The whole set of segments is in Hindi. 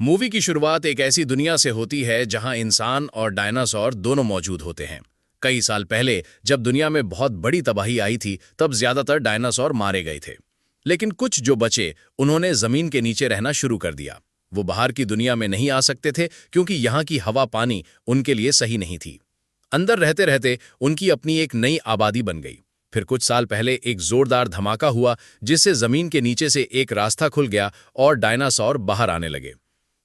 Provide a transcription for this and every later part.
मूवी की शुरुआत एक ऐसी दुनिया से होती है जहां इंसान और डायनासोर दोनों मौजूद होते हैं। कई साल पहले जब दुनिया में बहुत बड़ी तबाही आई थी तब ज्यादातर डायनासोर मारे गए थे। लेकिन कुछ जो बचे उन्होंने जमीन के नीचे रहना शुरू कर दिया। वो बाहर की दुनिया में नहीं आ सकते थे क्योंकि यहाँ की हवा पानी उनके लिए सही नहीं थी। अंदर रहते रहते उनकी अपनी एक नई आबादी बन गई। फिर कुछ साल पहले एक जोरदार धमाका हुआ जिससे जमीन के नीचे से एक रास्ता खुल गया और डायनासोर बाहर आने लगे।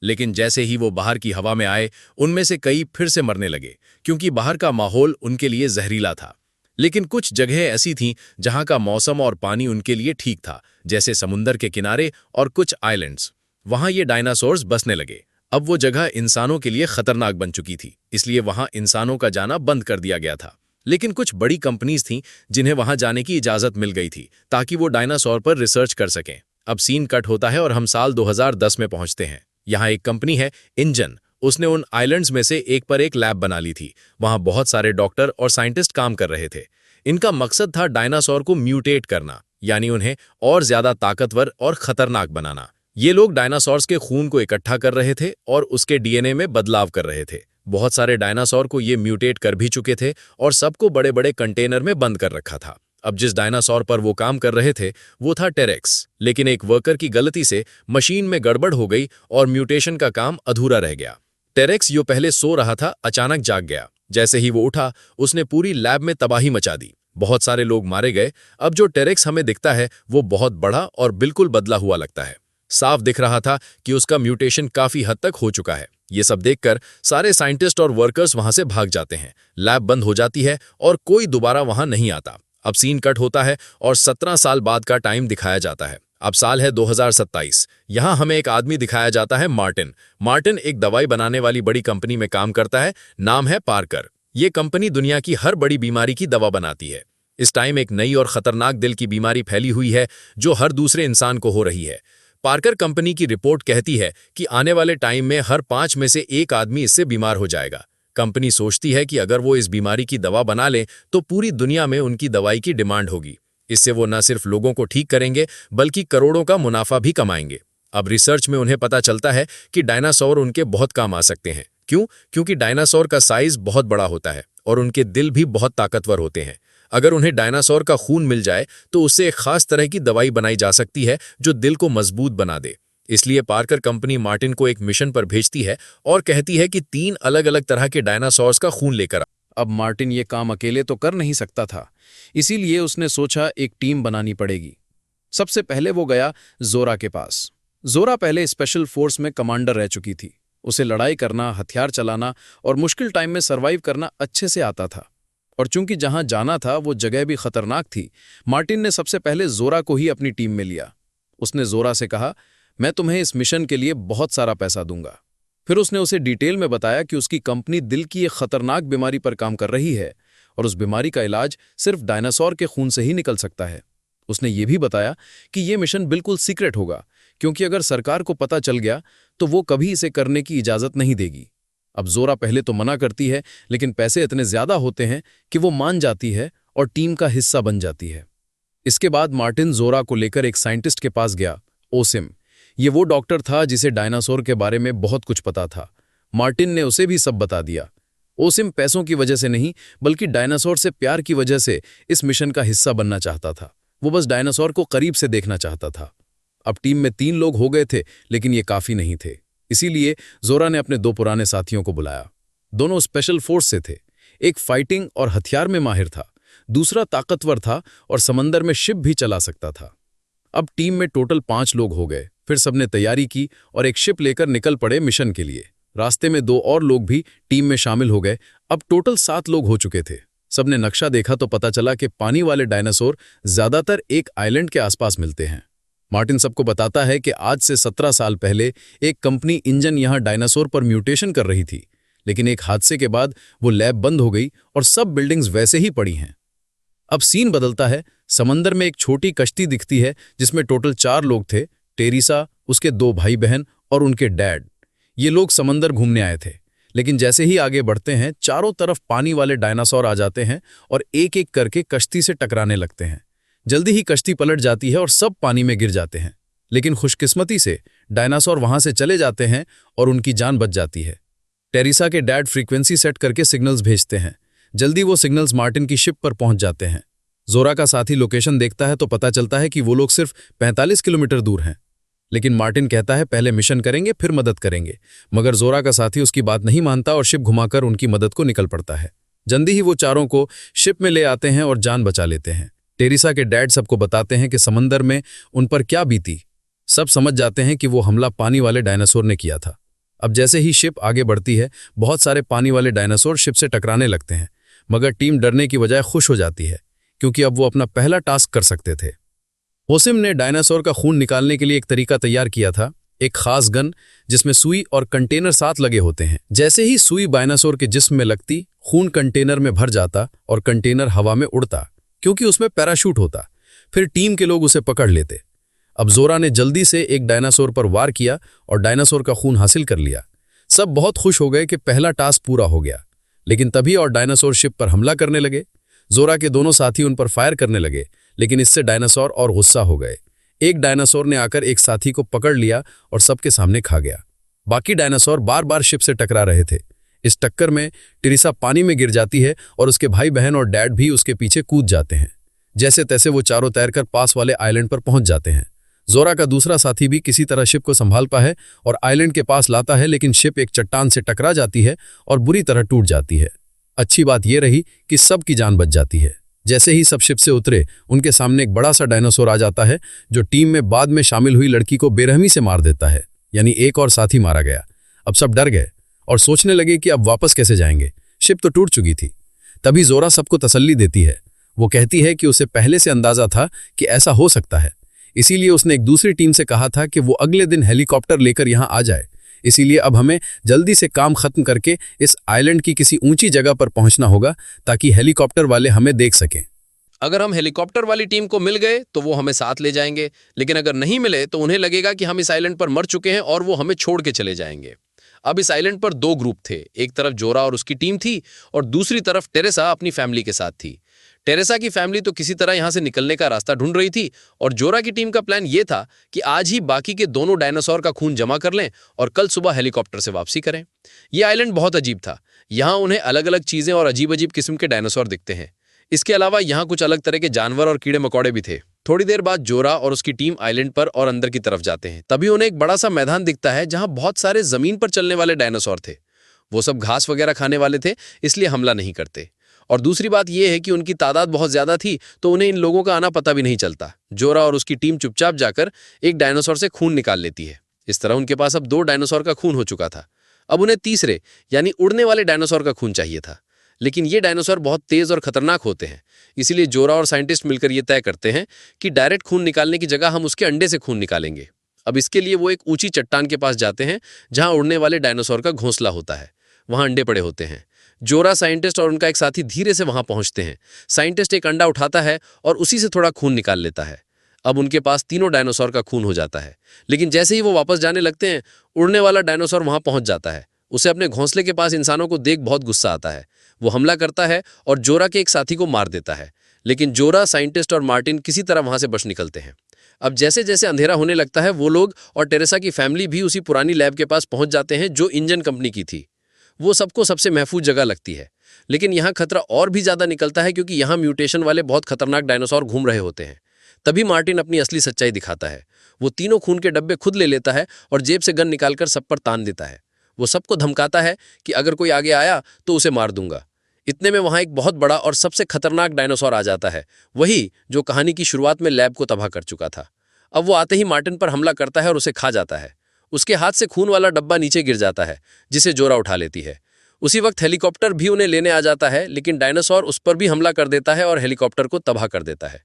लेकिन जैसे ही वो बाहर की हवा में आए उनमें से कई फिर से मरने लगे क्योंकि बाहर का माहौल उनके लिए जहरीला था। लेकिन कुछ जगहें ऐसी थीं जहां का मौसम और पानी उनके लिए ठीक था, जैसे समुंदर के किनारे और कुछ आइलैंड्स। वहां ये डायनासोर्स बसने लगे। अब वो जगह इंसानों के लिए खतरनाक बन चुकी थी, इसलिए वहां इंसानों का जाना बंद कर दिया गया था। लेकिन कुछ बड़ी कंपनीज थीं जिन्हें वहां जाने की इजाजत मिल गई थी ताकि वो डायनासोर पर रिसर्च कर सकें। अब सीन कट होता है और हम साल 2010 में पहुंचते हैं। यहाँ एक कंपनी है इंजन। उसने उन आइलैंड्स में से एक पर एक लैब बना ली थी। वहां बहुत सारे डॉक्टर और साइंटिस्ट काम कर रहे थे। इनका मकसद था डायनासोर को म्यूटेट करना, यानी उन्हें और ज्यादा ताकतवर और खतरनाक बनाना। ये लोग डायनासोर्स के खून को इकट्ठा कर रहे थे और उसके डीएनए में बदलाव कर रहे थे। बहुत सारे डायनासोर को ये म्यूटेट कर भी चुके थे और सबको बड़े बड़े कंटेनर में बंद कर रखा था। अब जिस डायनासोर पर वो काम कर रहे थे वो था टेरेक्स। लेकिन एक वर्कर की गलती से मशीन में गड़बड़ हो गई और म्यूटेशन का काम अधूरा रह गया। टेरेक्स जो पहले सो रहा था अचानक जाग गया। जैसे ही वो उठा उसने पूरी लैब में तबाही मचा दी। बहुत सारे लोग मारे गए। अब जो टेरेक्स हमें दिखता है वो बहुत बड़ा और बिल्कुल बदला हुआ लगता है। साफ दिख रहा था कि उसका म्यूटेशन काफी हद तक हो चुका है। ये सब देखकर सारे साइंटिस्ट और वर्कर्स वहां से भाग जाते हैं। लैब बंद हो जाती है और कोई दोबारा वहां नहीं आता। अब सीन कट होता है और 17 साल बाद का टाइम दिखाया जाता है। अब साल है 2027। यहां हमें एक आदमी दिखाया जाता है, मार्टिन। मार्टिन एक दवाई बनाने वाली बड़ी कंपनी में काम करता है। नाम है पार्कर। ये कंपनी दुनिया की हर बड़ी बीमारी की दवा बनाती है। इस टाइम एक नई और खतरनाक दिल की बीमारी फैली हुई है जो हर दूसरे इंसान को हो रही है। पार्कर कंपनी की रिपोर्ट कहती है कि आने वाले टाइम में हर 5 में से एक आदमी इससे बीमार हो जाएगा। कंपनी सोचती है कि अगर वो इस बीमारी की दवा बना लें तो पूरी दुनिया में उनकी दवाई की डिमांड होगी। इससे वो न सिर्फ लोगों को ठीक करेंगे बल्कि करोड़ों का मुनाफा भी कमाएंगे। अब रिसर्च में उन्हें पता चलता है कि डायनासोर उनके बहुत काम आ सकते हैं। क्यों? क्योंकि डायनासोर का साइज बहुत बड़ा होता है और उनके दिल भी बहुत ताकतवर होते हैं। अगर उन्हें डायनासोर का खून मिल जाए तो उससे एक खास तरह की दवाई बनाई जा सकती है जो दिल को मजबूत बना दे। इसलिए पार्कर कंपनी मार्टिन को एक मिशन पर भेजती है और कहती है कि 3 अलग-अलग तरह के डायनासोर्स का खून लेकर आ। अब मार्टिन ये काम अकेले तो कर नहीं सकता था, इसीलिए उसने सोचा एक टीम बनानी पड़ेगी। सबसे पहले वो गया जोरा के पास। जोरा पहले स्पेशल फोर्स में कमांडर रह चुकी थी। उसे लड़ाई करना, हथियार चलाना और मुश्किल टाइम में सर्वाइव करना अच्छे से आता था। और चूंकि जहां जाना था वो जगह भी खतरनाक थी, मार्टिन ने सबसे पहले जोरा को ही अपनी टीम में लिया। उसने जोरा से कहा, मैं तुम्हें इस मिशन के लिए बहुत सारा पैसा दूंगा। फिर उसने उसे डिटेल में बताया कि उसकी कंपनी दिल की एक खतरनाक बीमारी पर काम कर रही है और उस बीमारी का इलाज सिर्फ डायनासोर के खून से ही निकल सकता है। उसने ये भी बताया कि यह मिशन बिल्कुल सीक्रेट होगा, क्योंकि अगर सरकार को पता चल गया तो वो कभी इसे करने की इजाजत नहीं देगी। अब जोरा पहले तो मना करती है, लेकिन पैसे इतने ज्यादा होते हैं कि वो मान जाती है और टीम का हिस्सा बन जाती है। इसके बाद मार्टिन जोरा को लेकर एक साइंटिस्ट के पास गया, ओसिम। ये वो डॉक्टर था जिसे डायनासोर के बारे में बहुत कुछ पता था। मार्टिन ने उसे भी सब बता दिया। ओसिम पैसों की वजह से नहीं बल्कि डायनासोर से प्यार की वजह से इस मिशन का हिस्सा बनना चाहता था। वो बस डायनासोर को करीब से देखना चाहता था। अब टीम में 3 लोग हो गए थे, लेकिन ये काफी नहीं थे। इसीलिए जोरा ने अपने 2 पुराने साथियों को बुलाया। दोनों स्पेशल फोर्स से थे। एक फाइटिंग और हथियार में माहिर था, दूसरा ताकतवर था और समंदर में शिप भी चला सकता था। अब टीम में टोटल 5 लोग हो गए। फिर सबने तैयारी की और एक शिप लेकर निकल पड़े मिशन के लिए। रास्ते में 2 और लोग भी टीम में शामिल हो गए। अब टोटल 7 लोग हो चुके थे। सबने नक्शा देखा तो पता चला कि पानी वाले डायनासोर ज्यादातर एक आइलैंड के आसपास मिलते हैं। मार्टिन सबको बताता है कि आज से 17 साल पहले एक कंपनी इंजन यहां डायनासोर पर म्यूटेशन कर रही थी, लेकिन एक हादसे के बाद वो लैब बंद हो गई और सब बिल्डिंग्स वैसे ही पड़ी हैं। अब सीन बदलता है। समंदर में एक छोटी कश्ती दिखती है जिसमें टोटल 4 लोग थे, टेरिसा, उसके 2 भाई बहन और उनके डैड। ये लोग समंदर घूमने आए थे, लेकिन जैसे ही आगे बढ़ते हैं चारों तरफ पानी वाले डायनासोर आ जाते हैं और एक एक करके कश्ती से टकराने लगते हैं। जल्दी ही कश्ती पलट जाती है और सब पानी में गिर जाते हैं। लेकिन खुशकिस्मती से डायनासोर वहां से चले जाते हैं और उनकी जान बच जाती है। टेरेसा के डैड फ्रीक्वेंसी सेट करके सिग्नल्स भेजते हैं। जल्दी वो सिग्नल्स मार्टिन की शिप पर पहुंच जाते हैं। जोरा का साथी लोकेशन देखता है तो पता चलता है कि वो लोग सिर्फ 45 किलोमीटर दूर हैं। लेकिन मार्टिन कहता है पहले मिशन करेंगे फिर मदद करेंगे, मगर जोरा का साथी उसकी बात नहीं मानता और शिप घुमाकर उनकी मदद को निकल पड़ता है। जल्दी ही वो चारों को शिप में ले आते हैं और जान बचा लेते हैं। टेरेसा के डैड सबको बताते हैं कि समंदर में उन पर क्या बीती। सब समझ जाते हैं कि वो हमला पानी वाले डायनासोर ने किया था। अब जैसे ही शिप आगे बढ़ती है, बहुत सारे पानी वाले डायनासोर शिप से टकराने लगते हैं, मगर टीम डरने की बजाय खुश हो जाती है क्योंकि अब वो अपना पहला टास्क कर सकते थे। होसिम ने डायनासोर का खून निकालने के लिए एक तरीका तैयार किया था, एक खास गन जिसमें सुई और कंटेनर साथ लगे होते हैं। जैसे ही सुई डायनासोर के जिस्म में लगती, खून कंटेनर में भर जाता और कंटेनर हवा में उड़ता क्योंकि उसमें पैराशूट होता। फिर टीम के लोग उसे पकड़ लेते। अब जोरा ने जल्दी से एक डायनासोर पर वार किया और डायनासोर का खून हासिल कर लिया। सब बहुत खुश हो गए कि पहला टास्क पूरा हो गया। लेकिन तभी और डायनासोर शिप पर हमला करने लगे। जोरा के दोनों साथी उन पर फायर करने लगे, लेकिन इससे डायनासोर और गुस्सा हो गए। एक डायनासोर ने आकर एक साथी को पकड़ लिया और सबके सामने खा गया। बाकी डायनासोर बार बार शिप से टकरा रहे थे। इस टक्कर में टेरेसा पानी में गिर जाती है और उसके भाई बहन और डैड भी उसके पीछे कूद जाते हैं। जैसे तैसे वो चारों तैरकर पास वाले आइलैंड पर पहुंच जाते हैं। जोरा का दूसरा साथी भी किसी तरह शिप को संभालता है और आइलैंड के पास लाता है, लेकिन शिप एक चट्टान से टकरा जाती है और बुरी तरह टूट जाती है। अच्छी बात यह रही कि सबकी जान बच जाती है। जैसे ही सब शिप से उतरे, उनके सामने एक बड़ा सा डायनासोर आ जाता है जो टीम में बाद में शामिल हुई लड़की को बेरहमी से मार देता है, यानी एक और साथी मारा गया। अब सब डर गए और सोचने लगे कि अब वापस कैसे जाएंगे, शिप तो टूट चुकी थी। तभी जोरा सबको तसल्ली देती है। वो कहती है कि उसे पहले से अंदाजा था कि ऐसा हो सकता है, इसीलिए उसने एक दूसरी टीम से कहा था कि वो अगले दिन हेलीकॉप्टर लेकर यहाँ आ जाए। इसीलिए अब हमें जल्दी से काम खत्म करके इस आइलैंड की किसी ऊंची जगह पर पहुंचना होगा ताकि हेलीकॉप्टर वाले हमें देख सकें। अगर हम हेलीकॉप्टर वाली टीम को मिल गए तो वो हमें साथ ले जाएंगे, लेकिन अगर नहीं मिले तो उन्हें लगेगा कि हम इस आइलैंड पर मर चुके हैं और वो हमें छोड़ के चले जाएंगे। अब इस आइलैंड पर दो ग्रुप थे, एक तरफ जोरा और उसकी टीम थी और दूसरी तरफ टेरेसा अपनी फैमिली के साथ थी। टेरेसा की फैमिली तो किसी तरह यहां से निकलने का रास्ता ढूंढ रही थी और जोरा की टीम का प्लान यह था कि आज ही बाकी के दोनों डायनासोर का खून जमा कर लें और कल सुबह हेलीकॉप्टर से वापसी करें। यह आइलैंड बहुत अजीब था। यहां उन्हें अलग अलग चीजें और अजीब अजीब किस्म के डायनासोर दिखते हैं। इसके अलावा यहाँ कुछ अलग तरह के जानवर और कीड़े मकोड़े भी थे। थोड़ी देर बाद जोरा और उसकी टीम आइलैंड पर और अंदर की तरफ जाते हैं। तभी उन्हें एक बड़ा सा मैदान दिखता है जहां बहुत सारे जमीन पर चलने वाले डायनासोर थे। वो सब घास वगैरह खाने वाले थे, इसलिए हमला नहीं करते। और दूसरी बात यह है कि उनकी तादाद बहुत ज्यादा थी, तो उन्हें इन लोगों का आना पता भी नहीं चलता। जोरा और उसकी टीम चुपचाप जाकर एक डायनासोर से खून निकाल लेती है। इस तरह उनके पास अब 2 डायनासोर का खून हो चुका था। अब उन्हें तीसरे यानी उड़ने वाले डायनासोर का खून चाहिए था, लेकिन ये डायनासोर बहुत तेज और खतरनाक होते हैं। इसीलिए जोरा और साइंटिस्ट मिलकर ये तय करते हैं कि डायरेक्ट खून निकालने की जगह हम उसके अंडे से खून निकालेंगे। अब इसके लिए वो एक ऊंची चट्टान के पास जाते हैं जहां उड़ने वाले डायनासोर का घोंसला होता है। वहां अंडे पड़े होते हैं। जोरा, साइंटिस्ट और उनका एक साथी धीरे से वहां पहुंचते हैं। साइंटिस्ट एक अंडा उठाता है और उसी से थोड़ा खून निकाल लेता है। अब उनके पास तीनों डायनासोर का खून हो जाता है। लेकिन जैसे ही वो वापस जाने लगते हैं, उड़ने वाला डायनासोर वहां पहुंच जाता है। उसे अपने घोंसले के पास इंसानों को देख बहुत गुस्सा आता है। वो हमला करता है और जोरा के एक साथी को मार देता है। लेकिन जोरा, साइंटिस्ट और मार्टिन किसी तरह वहां से बच निकलते हैं। अब जैसे जैसे अंधेरा होने लगता है, वो लोग और टेरेसा की फैमिली भी उसी पुरानी लैब के पास पहुंच जाते हैं जो इंजन कंपनी की थी। वो सबको सबसे महफूज जगह लगती है, लेकिन यहाँ खतरा और भी ज्यादा निकलता है क्योंकि यहाँ म्यूटेशन वाले बहुत खतरनाक डायनासोर घूम रहे होते हैं। तभी मार्टिन अपनी असली सच्चाई दिखाता है। वो तीनों खून के डब्बे खुद ले लेता है और जेब से गन निकालकर सब पर तान देता है। वो सबको धमकाता है कि अगर कोई आगे आया तो उसे मार दूंगा। इतने में वहां एक बहुत बड़ा और सबसे खतरनाक डायनासोर आ जाता है, वही जो कहानी की शुरुआत में लैब को तबाह कर चुका था। अब वो आते ही मार्टिन पर हमला करता है और उसे खा जाता है। उसके हाथ से खून वाला डब्बा नीचे गिर जाता है, जिसे जोरा उठा लेती है। उसी वक्त हेलीकॉप्टर भी उन्हें लेने आ जाता है, लेकिन डायनासोर उस पर भी हमला कर देता है और हेलीकॉप्टर को तबाह कर देता है।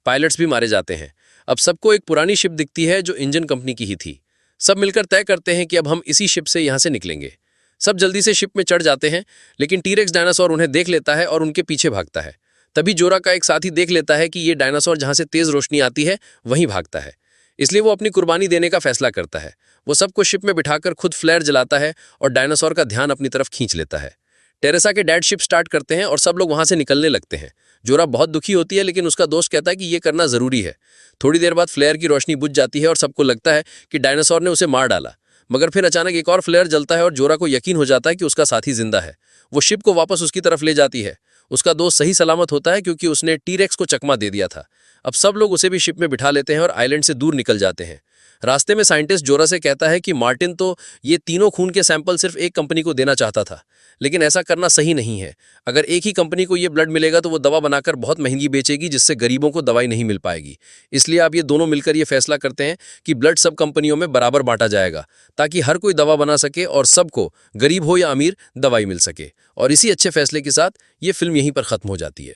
पायलट्स भी मारे जाते हैं। अब सबको एक पुरानी शिप दिखती है जो इंजन कंपनी की ही थी। सब मिलकर तय करते हैं कि अब हम इसी शिप से यहाँ से निकलेंगे। सब जल्दी से शिप में चढ़ जाते हैं, लेकिन टीरेक्स डायनासोर उन्हें देख लेता है और उनके पीछे भागता है। तभी जोरा का एक साथी देख लेता है कि ये डायनासोर जहां से तेज रोशनी आती है वहीं भागता है। इसलिए वो अपनी कुर्बानी देने का फैसला करता है। वो सबको शिप में बिठाकर खुद फ्लेयर जलाता है और डायनासोर का ध्यान अपनी तरफ खींच लेता है। टेरेसा के डैड शिप स्टार्ट करते हैं और सब लोग वहां से निकलने लगते हैं। जोरा बहुत दुखी होती है, लेकिन उसका दोस्त कहता है कि ये करना जरूरी है। थोड़ी देर बाद फ्लेयर की रोशनी बुझ जाती है और सबको लगता है कि डायनासोर ने उसे मार डाला। मगर फिर अचानक एक और फ्लेयर जलता है और जोरा को यकीन हो जाता है कि उसका साथी जिंदा है। वो शिप को वापस उसकी तरफ ले जाती है। उसका दोस्त सही सलामत होता है क्योंकि उसने टी-रेक्स को चकमा दे दिया था। अब सब लोग उसे भी शिप में बिठा लेते हैं और आइलैंड से दूर निकल जाते हैं। रास्ते में साइंटिस्ट जोरा से कहता है कि मार्टिन तो ये तीनों खून के सैंपल सिर्फ एक कंपनी को देना चाहता था, लेकिन ऐसा करना सही नहीं है। अगर एक ही कंपनी को ये ब्लड मिलेगा तो वो दवा बनाकर बहुत महंगी बेचेगी, जिससे गरीबों को दवाई नहीं मिल पाएगी। इसलिए अब ये दोनों मिलकर ये फैसला करते हैं कि ब्लड सब कंपनियों में बराबर बांटा जाएगा, ताकि हर कोई दवा बना सके और सबको, गरीब हो या अमीर, दवाई मिल सके। और इसी अच्छे फैसले के साथ ये फिल्म यहीं पर खत्म हो जाती है।